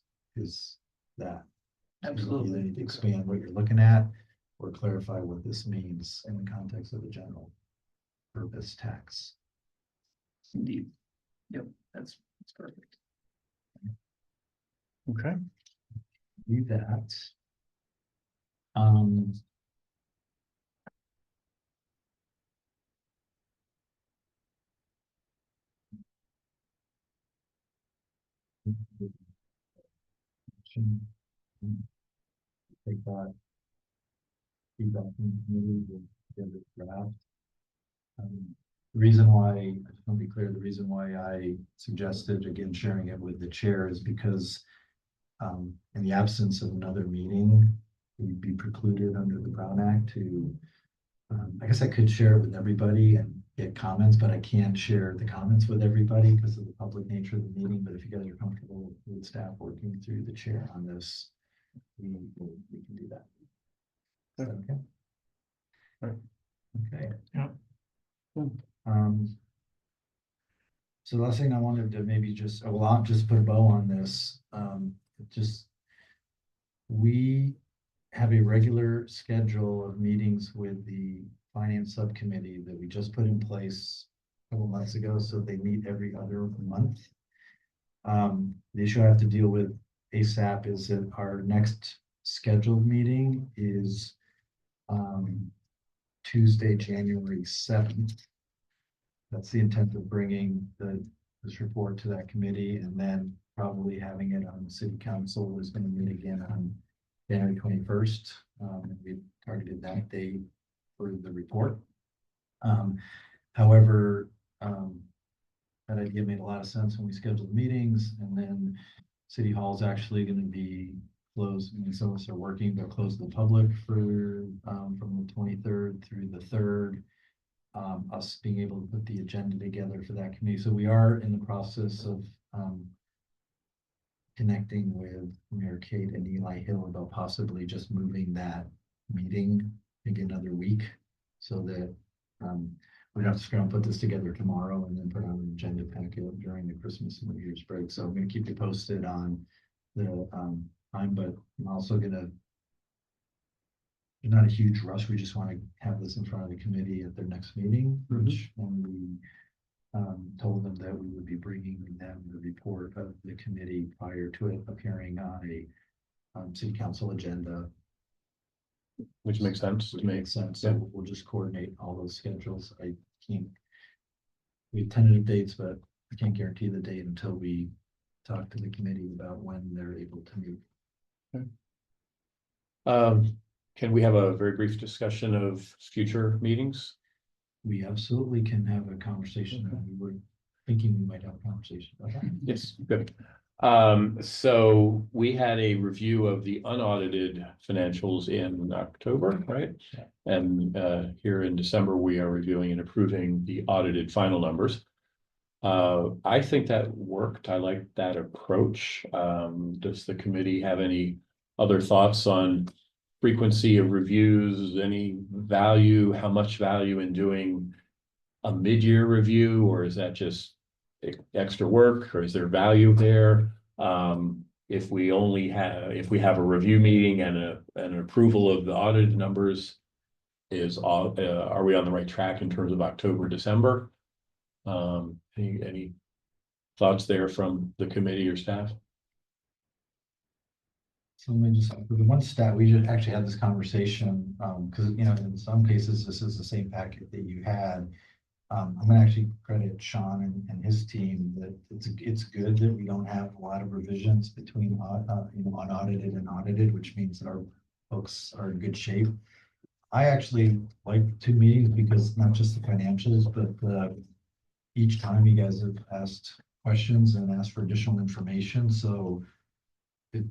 that. Absolutely. You either need to expand what you're looking at or clarify what this means in the context of the general purpose tax. Indeed. Yep, that's perfect. Okay. Do that. Take that feedback from the community, we'll get it draft. The reason why, I just want to be clear, the reason why I suggested, again, sharing it with the chair is because in the absence of another meeting, we'd be precluded under the Brown Act to, I guess I could share it with everybody and get comments, but I can't share the comments with everybody because of the public nature of the meeting. But if you guys are comfortable with staff working through the chair on this, we can do that. Is that okay? Right. Okay. Yeah. So the last thing I wanted to maybe just, well, I'll just put a bow on this. We have a regular schedule of meetings with the finance subcommittee that we just put in place a couple months ago. So they meet every other month. The issue I have to deal with ASAP is that our next scheduled meeting is Tuesday, January 7th. That's the intent of bringing the this report to that committee, and then probably having it on the city council is gonna meet again on January 21st. We targeted that date for the report. However, that idea made a lot of sense when we scheduled meetings, and then City Hall is actually gonna be closed. I mean, some of us are working, but closed to the public for, from the 23rd through the 3rd. Us being able to put the agenda together for that committee. So we are in the process of, connecting with Mayor Kate and Eli Hill about possibly just moving that meeting maybe another week, so that, we don't have to scramble, put this together tomorrow and then put on an agenda packet during the Christmas and New Year's break. So I'm gonna keep you posted on the, time, but I'm also gonna, not a huge rush. We just want to have this in front of the committee at their next meeting, which when we, told them that we would be bringing them the report of the committee prior to it appearing on a, city council agenda. Which makes sense Which to me. makes sense. Yeah. So we'll just coordinate all those schedules. I can't. We have tentative dates, but I can't guarantee the date until we talk to the committee about when they're able to meet. Can we have a very brief discussion of future meetings? We absolutely can have a conversation. We were thinking we might have a conversation about that. Yes, good. So we had a review of the unaudited financials in October, right? And here in December, we are reviewing and approving the audited final numbers. I think that worked. I like that approach. Does the committee have any other thoughts on frequency of reviews, any value, how much value in doing a mid-year review, or is that just extra work, or is there value there? If we have a review meeting and an approval of the audited numbers, are we on the right track in terms of October, December? Any thoughts there from the committee or staff? So let me just, for the one stat, we just actually had this conversation, because, you know, in some cases, this is the same packet that you had. I'm gonna actually credit Sean and his team that it's good that we don't have a lot of revisions between, you know, unaudited and audited, which means that our books are in good shape. I actually like 2 meetings because not just the financials, but each time you guys have asked questions and asked for additional information, so it's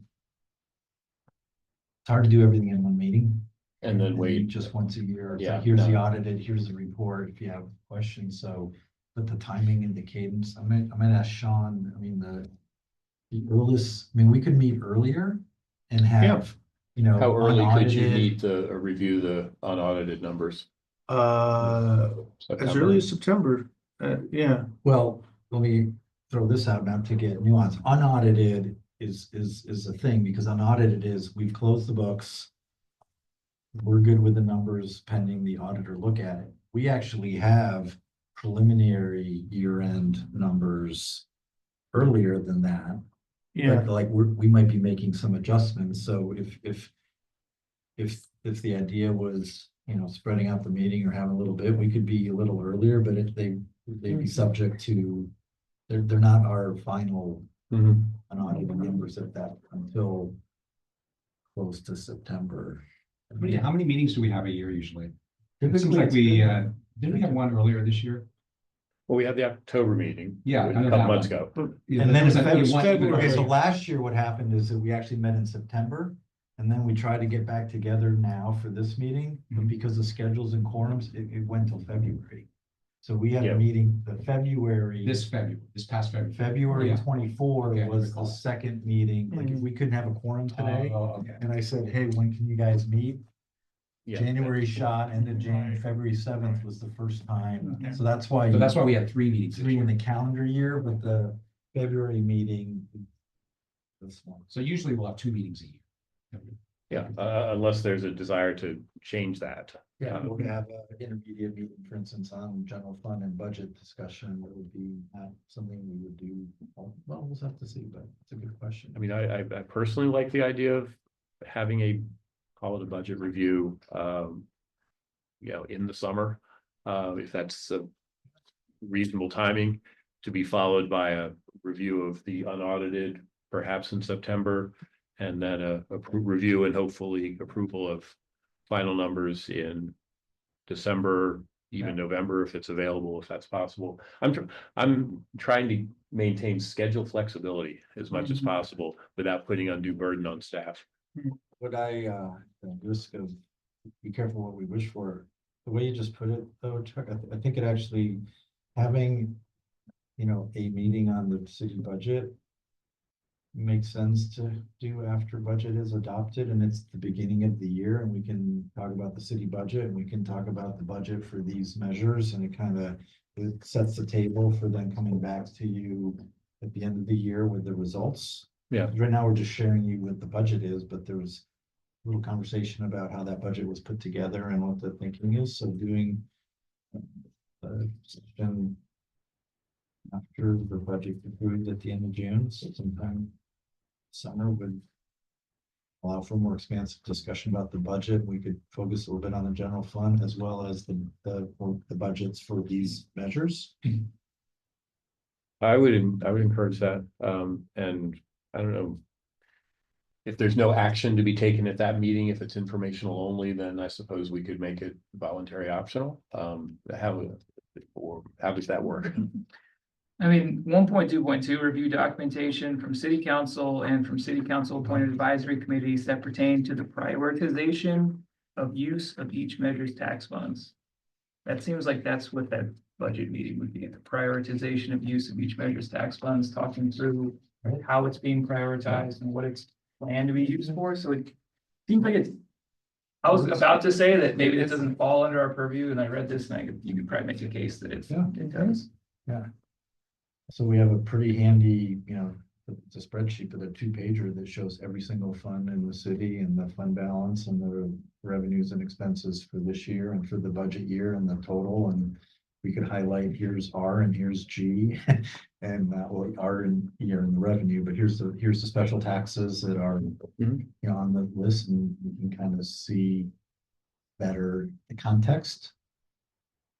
hard to do everything in one meeting. And then wait. Just once a year. It's Yeah, like, here's the no. audited, here's the report, if you have questions, so, but the timing and the cadence, I'm gonna ask Sean, I mean, the earliest, I mean, we could meet earlier and have, you know. How early could you unaudited- meet to review the unaudited numbers? As September? early as September, yeah. Well, let me throw this out now to get nuance. Unaudited is a thing, because unaudited is, we've closed the books. We're good with the numbers pending the auditor look at it. We actually have preliminary year-end numbers earlier than that. Yeah, But like, we might be making some adjustments, so if the idea was, you know, spreading out the meeting or having a little bit, we could be a little earlier, but if they'd be subject to, they're not our final Mhm. unaudited numbers at that until close to September. How many meetings do we have a year usually? It seems Typically, like it's we, good. didn't we have one earlier this year? Well, we had the October meeting. Yeah, A I know couple that months one. ago. Yeah, And then was, in I think, one- February. Okay, so last year what happened is that we actually met in September, and then we tried to get back together now for this meeting, but because of schedules and quorums, it went till February. So we had Yeah. a meeting, the February. This past February. February Yeah. 24 Okay, I was the recall. second meeting, like if we couldn't have a quorum today, Oh, okay. and I said, hey, when can you guys meet? Yeah. January shot, and then February 7th was the first time, Okay. so that's why. So that's why we had 3 meetings this 3 in year. the calendar year, but the February meeting. This one. So usually we'll have 2 meetings a year. Yeah, unless there's a desire to change that. Yeah, we're gonna have an intermediate meeting, for instance, on general fund and budget discussion, that would be something we would do. Well, we'll have to see, but it's a good question. I mean, I personally like the idea of having call it a budget review, you know, in the summer, if that's a reasonable timing. to be followed by a review of the unaudited, perhaps in September. And then a review and hopefully approval of final numbers in December, even November, if it's available, if that's possible. I'm trying to maintain schedule flexibility as much as possible without putting undue burden on staff. Would I, the risk of, be careful what we wish for, the way you just put it though, Chuck, I think it actually, having, you know, a meeting on the city budget makes sense to do after budget is adopted and it's the beginning of the year and we can talk about the city budget and we can talk about the budget for these measures and it sets the table for then coming back to you at the end of the year with the results. Yeah. Right now, we're just sharing you what the budget is, but there was a little conversation about how that budget was put together and what the thinking is, so doing session after the budget approved at the end of June, so sometime summer would allow for more expansive discussion about the budget. We could focus a little bit on the general fund as well as the budgets for these measures. I would encourage that, and I don't know. If there's no action to be taken at that meeting, if it's informational only, then I suppose we could make it voluntary optional. How does that work? I mean, 1.2.2, review documentation from city council and from city council appointed advisory committees that pertain to the prioritization of use of each measure's tax funds. That seems like that's what that budget meeting would be, the prioritization of use of each measure's tax funds, talking through how it's being prioritized and what it's planned to be used for. So it seems like it's, I was about to say that maybe it doesn't fall under our purview, and I read this and you could probably make a case that it does. Yeah. So we have a pretty handy, you know, it's a spreadsheet, but a 2-pager that shows every single fund in the city and the fund balance and the revenues and expenses for this year and for the budget year and the total. And we could highlight here's R and here's G and well, R and here in the revenue, but here's the special taxes that are, you know, on the list, and you can kind of see better the context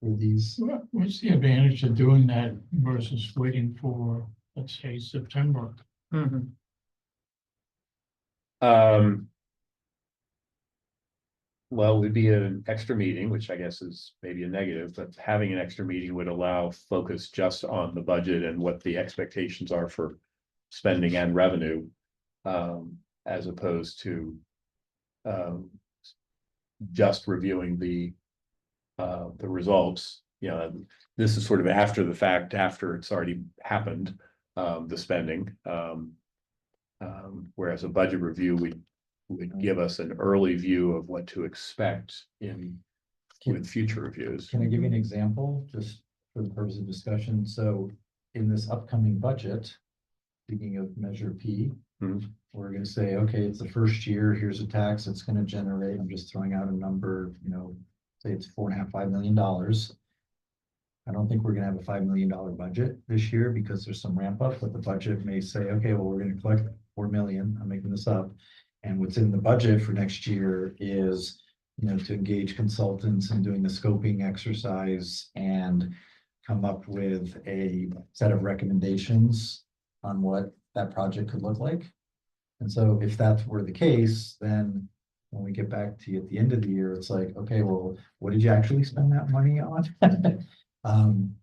for these. What's the advantage of doing that versus waiting for, let's say, September? Well, it would be an extra meeting, which I guess is maybe a negative, but having an extra meeting would allow focus just on the budget and what the expectations are for spending and revenue, as opposed to just reviewing the results. You know, this is sort of after the fact, after it's already happened, the spending. Whereas a budget review would give us an early view of what to expect with future reviews. Can I give you an example, just for the purpose of discussion? So in this upcoming budget, speaking of measure P, we're gonna say, okay, it's the first year, here's a tax it's gonna generate. I'm just throwing out a number, you know, say it's $4.5 million. I don't think we're gonna have a $5 million budget this year because there's some ramp up, but the budget may say, okay, well, we're gonna collect 4 million. I'm making this up. And what's in the budget for next year is, you know, to engage consultants in doing the scoping exercise and come up with a set of recommendations on what that project could look like. And so if that were the case, then when we get back to you at the end of the year, it's like, okay, well, what did you actually spend that money on?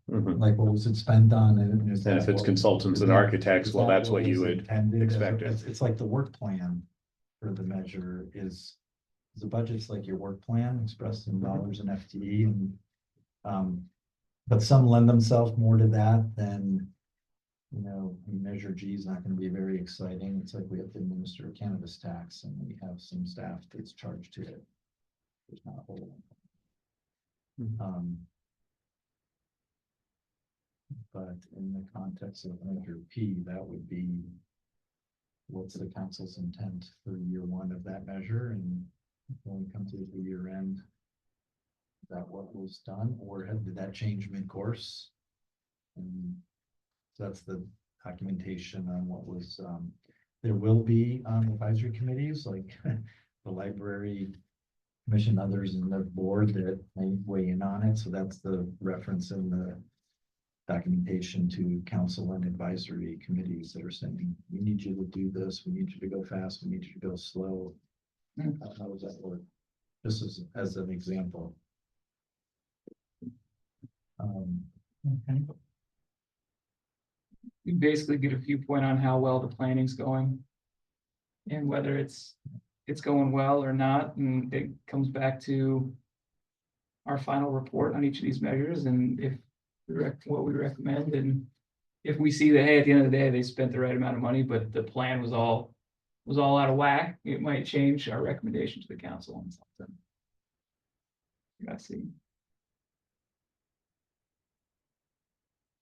Like what was it spent on? And is And if it's consultants and architects, well, that's what you would expect. It's like the work plan for the measure is the budget's like your work plan expressed in dollars and FTE, and but some lend themselves more to that than, you know, measure G is not going to be very exciting. It's like we have to administer a cannabis tax and we have some staff that's charged to it. There's not a whole lot. But in the context of measure P, that would be what's the council's intent for year one of that measure, and when we come to the year end, is that what was done, or did that change mid-course? And so that's the documentation on what was, there will be advisory committees like the library commission, others in the board that may weigh in on it. So that's the reference in the documentation to council and advisory committees that are saying, we need you to do this, we need you to go fast, we need you to go slow. How does that work? Just as an example. Okay. We basically get a viewpoint on how well the planning's going. And whether it's going well or not, and it comes back to our final report on each of these measures, and if what we recommend, and if we see that, hey, at the end of the day, they spent the right amount of money, but the plan was all out of whack, it might change our recommendation to the council on something. I see.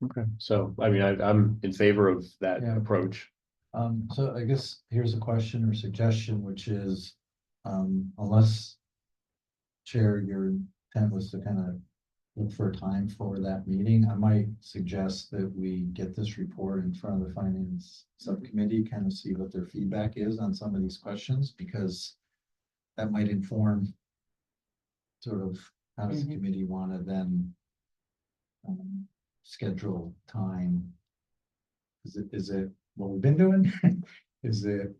Okay. So, I mean, I'm in favor of that Yeah. approach. So I guess here's a question or suggestion, which is, unless Chair, your intent was to kind of look for a time for that meeting, I might suggest that we get this report in front of the finance subcommittee, kind of see what their feedback is on some of these questions, because that might inform sort of how does the Mhm. committee want to then schedule time? Is it what we've been doing? Is there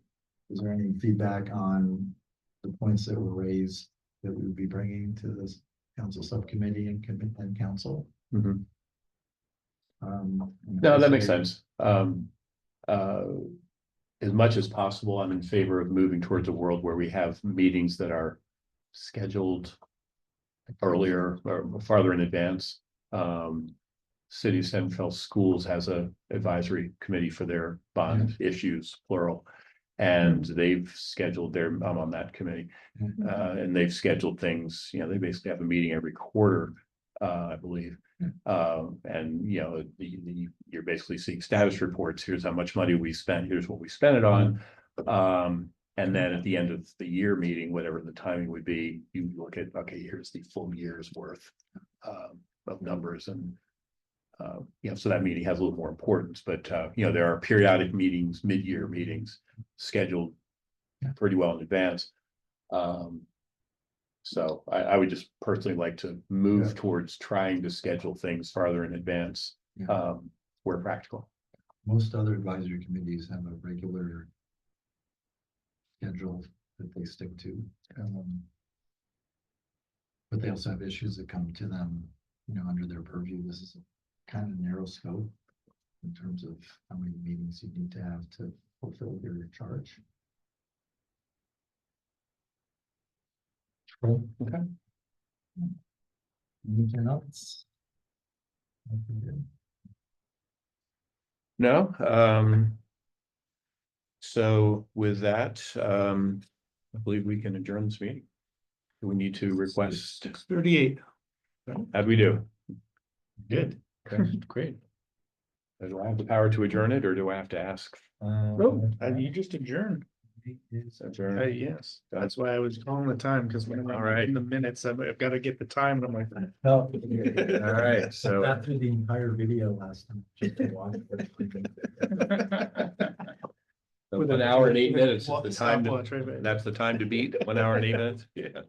any feedback on the points that were raised that we would be bringing to this council subcommittee and council? Mhm. And No, that makes say- sense. As much as possible, I'm in favor of moving towards a world where we have meetings that are scheduled earlier or farther in advance. City of Central Schools has a advisory committee for their bond issues, plural. And they've scheduled I'm on that committee. And they've scheduled things, you know, they basically have a meeting every quarter, I believe. And you know, you're basically seeing status reports. Here's how much money we spent. Here's what we spent it on. And then at the end of the year meeting, whatever the timing would be, you look at, okay, here's the full year's worth of numbers, and you know, so that meeting has a little more importance. But you know, there are periodic meetings, mid-year meetings scheduled pretty well in advance. So I would just personally like to move towards trying to schedule things farther in advance, where practical. Most other advisory committees have a regular schedule that they stick to. But they also have issues that come to them, you know, under their purview. This is a kind of narrow scope in terms of how many meetings you need to have to fulfill your charge. Cool. Okay. Anything else? Nothing good. No, so with that, I believe we can adjourn this meeting. Do we need to request? 6:38. How'd we do? Good. Okay, great. Do I have the power to adjourn it, or do I have to ask? You just adjourned. Adjourn? Yes, that's why I was calling the time, because when All I'm right. in the minutes, I've got to get the time, and I'm like. No. All right, so. Got through the entire video last time. Just to watch it. With an hour and 8 minutes is the time Stopwatch, right back. that's the time to beat, 1 hour and 8 minutes, yeah.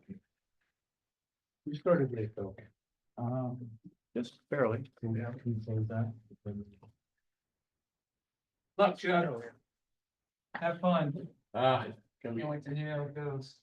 We started late though. Just barely. Yeah, can say that. Luck, Joe. Have fun. Ah. Can't wait to hear how it goes.